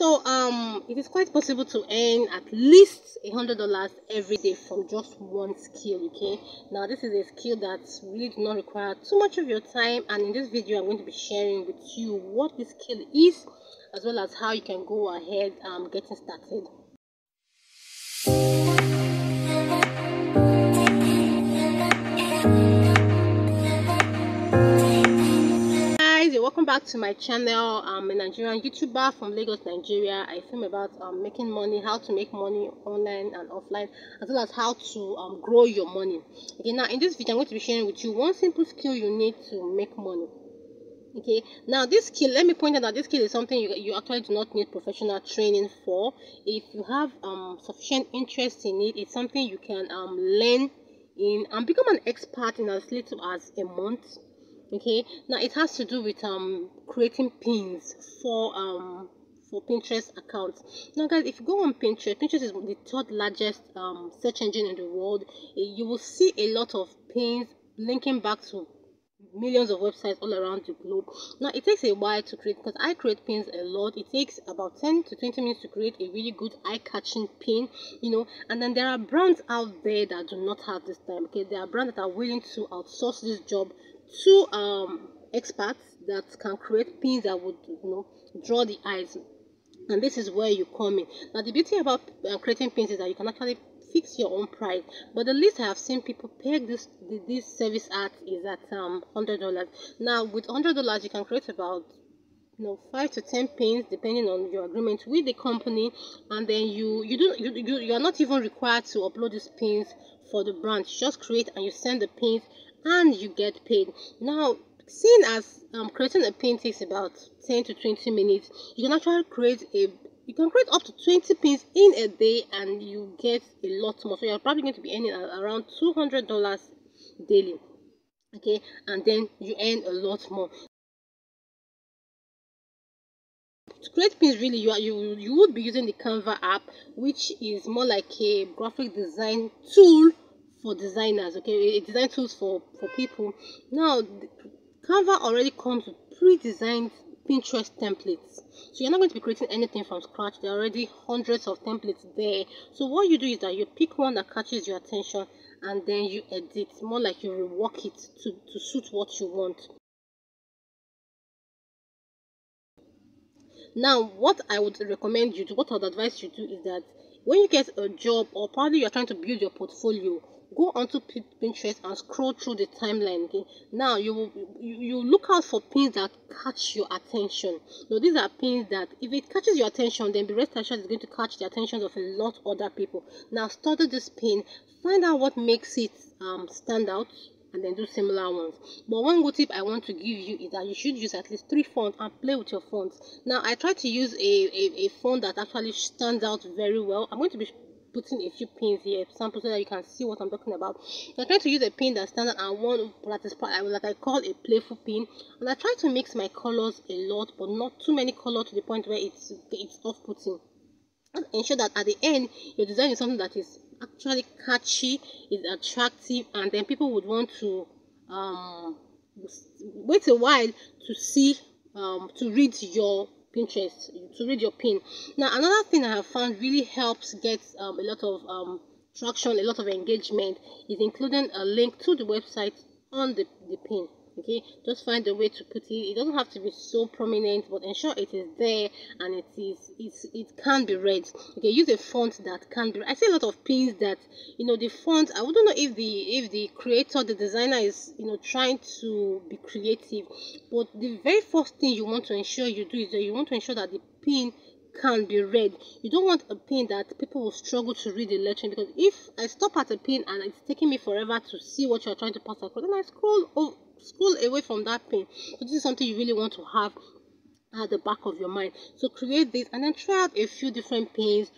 It is quite possible to earn at least $100 every day from just one skill. Okay, now this is a skill that really do not require too much of your time, and in this video I'm going to be sharing with you what this skill is, as well as how you can go ahead getting started. Welcome back to my channel. I'm a Nigerian YouTuber from Lagos, Nigeria. I film about making money, how to make money online and offline, as well as how to grow your money. Okay, now in this video I'm going to be sharing with you one simple skill you need to make money. Okay, now this skill, let me point out that this skill is something you actually do not need professional training for. If you have sufficient interest in it, it's something you can learn in and become an expert in as little as a month. Okay, now it has to do with creating pins for Pinterest accounts. Now guys, if you go on Pinterest is the third largest search engine in the world. You will see a lot of pins linking back to millions of websites all around the globe. Now it takes a while to create, because I create pins a lot. It takes about 10 to 20 minutes to create a really good eye-catching pin, and then there are brands out there that do not have this time. Okay, there are brands that are willing to outsource this job to experts that can create pins that would draw the eyes, and this is where you come in. Now the beauty about creating pins is that you can actually fix your own price, but the least I have seen people peg this service at is at $100. Now with $100 you can create about 5 to 10 pins depending on your agreement with the company, and then you are not even required to upload these pins for the brand. You just create and you send the pins and you get paid. Now, seeing as creating a pin takes about 10 to 20 minutes, you can actually create up to 20 pins in a day, and you get a lot more. So you're probably going to be earning around $200 daily. Okay, and then you earn a lot more. To create pins, really you would be using the Canva app, which is more like a graphic design tool for designers. Okay, a design tools for people. Now Canva already comes with pre-designed Pinterest templates, so you're not going to be creating anything from scratch. There are already hundreds of templates there. So what you do is that you pick one that catches your attention, and then you edit, more like you rework it to suit what you want. Now, what I would recommend you to, what I would advise you to do is that when you get a job, or probably you're trying to build your portfolio, go onto Pinterest and scroll through the timeline. Okay? Now you look out for pins that catch your attention. Now these are pins that if it catches your attention, then the rest assured is going to catch the attention of a lot of other people. Now study this pin, find out what makes it stand out, and then do similar ones. But one good tip I want to give you is that you should use at least 3 fonts and play with your fonts. Now I try to use a font that actually stands out very well. I'm going to be putting a few pins here, sample, so that you can see what I'm talking about. I'm trying to use a pin that stands out, and one that I call a playful pin, and I try to mix my colors a lot, but not too many colors to the point where it's off-putting. And ensure that at the end your design is something that is actually catchy, is attractive, and then people would want to wait a while to see to read your Pinterest, to read your pin. Now another thing I have found really helps get a lot of traction, a lot of engagement, is including a link to the website on the pin. Okay, just find a way to put it. It doesn't have to be so prominent, but ensure it is there and it can be read. Okay, use a font that can be. I see a lot of pins that the font. I wouldn't know if the creator, the designer is trying to be creative, but the very first thing you want to ensure you do is that you want to ensure that the pin can be read. You don't want a pin that people will struggle to read the lettering, because if I stop at a pin and it's taking me forever to see what you're trying to pass across, then I scroll away from that pin. So this is something you really want to have at the back of your mind. So create this and then try out a few different pins.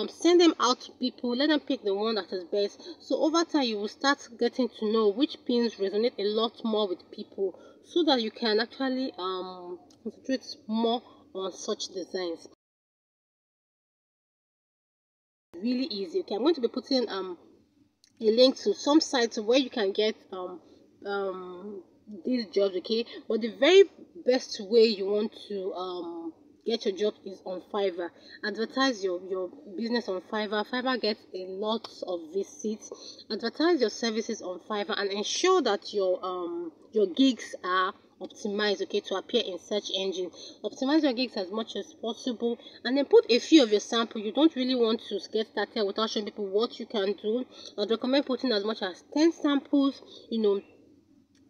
Send them out to people, let them pick the one that is best. So over time you will start getting to know which pins resonate a lot more with people, so that you can actually concentrate more on such designs. Really easy. Okay, I'm going to be putting a link to some sites where you can get these jobs. Okay, but the very best way you want to get your job is on Fiverr. Advertise your business on Fiverr. Fiverr gets a lot of visits. Advertise your services on Fiverr and ensure that your gigs are optimized, okay, to appear in search engine. Optimize your gigs as much as possible, and then put a few of your sample. You don't really want to get started without showing people what you can do. I'd recommend putting as much as 10 samples,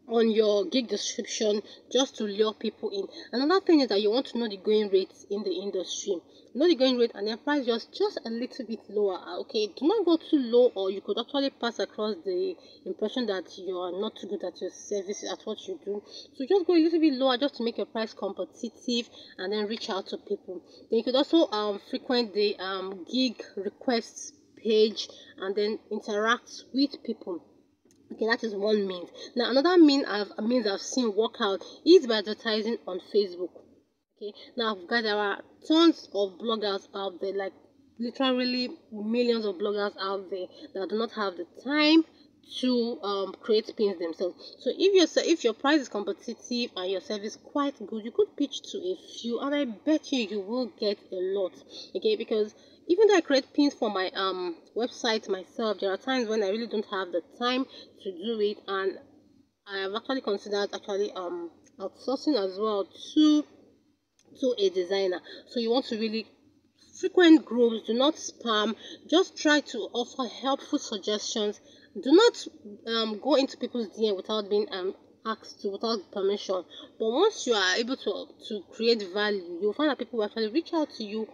on your gig description, just to lure people in. Another thing is that you want to know the going rates in the industry. Know the going rate and then price just a little bit lower. Okay, do not go too low, or you could actually pass across the impression that you are not too good at your services, at what you do. So just go a little bit lower, just to make your price competitive, and then reach out to people. Then you could also frequent the gig requests page, and then interact with people. Okay, that is one means. Now another means I've seen work out is by advertising on Facebook. Okay, now guys, there are tons of bloggers out there, like literally millions of bloggers out there that do not have the time to create pins themselves. So if your price is competitive and your service quite good, you could pitch to a few, and I bet you will get a lot. Okay, because even though I create pins for my website myself, there are times when I really don't have the time to do it, and I have actually considered outsourcing as well to a designer. So you want to really frequent groups, do not spam, just try to offer helpful suggestions. Do not go into people's DM without being asked to, without permission. But once you are able to create value, you'll find that people will actually reach out to you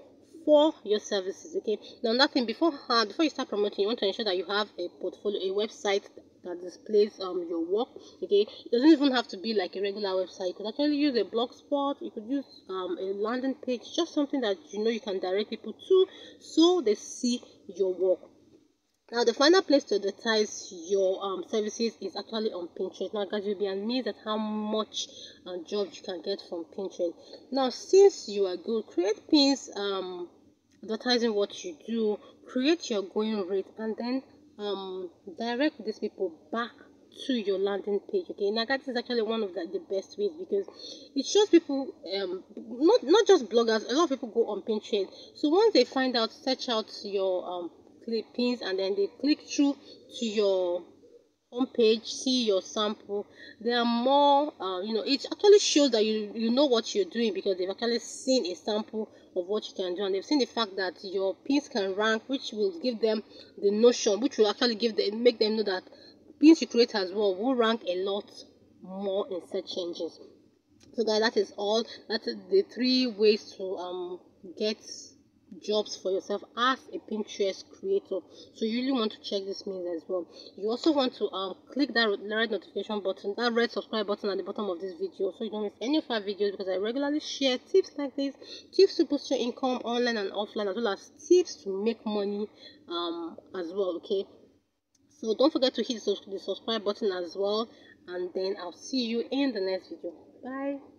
for your services. Okay, now nothing before you start promoting, you want to ensure that you have a portfolio, a website that displays your work. Okay, it doesn't even have to be like a regular website. You could actually use a blog spot, you could use a landing page, just something that you can direct people to, so they see your work. Now the final place to advertise your services is actually on Pinterest. Now guys, you'll be amazed at how much jobs you can get from Pinterest. Now since you are good, create pins advertising what you do, create your going rate, and then direct these people back to your landing page. Okay, now that is actually one of the best ways, because it shows people, not just bloggers, a lot of people go on Pinterest. So once they find out, search out your pins, and then they click through to your homepage, see your sample, they are more it actually shows that you know what you're doing, because they've actually seen a sample of what you can do, and they've seen the fact that your pins can rank, which will give them the notion, which will actually make them know that pins you create as well will rank a lot more in search engines. So guys, that is all. That's the 3 ways to get jobs for yourself as a Pinterest creator. So you really want to check this means as well. You also want to click that red notification button, that red subscribe button at the bottom of this video, so you don't miss any of our videos, because I regularly share tips like this, tips to boost your income online and offline, as well as tips to make money as well. Okay, so don't forget to hit the subscribe button as well, and then I'll see you in the next video. Bye.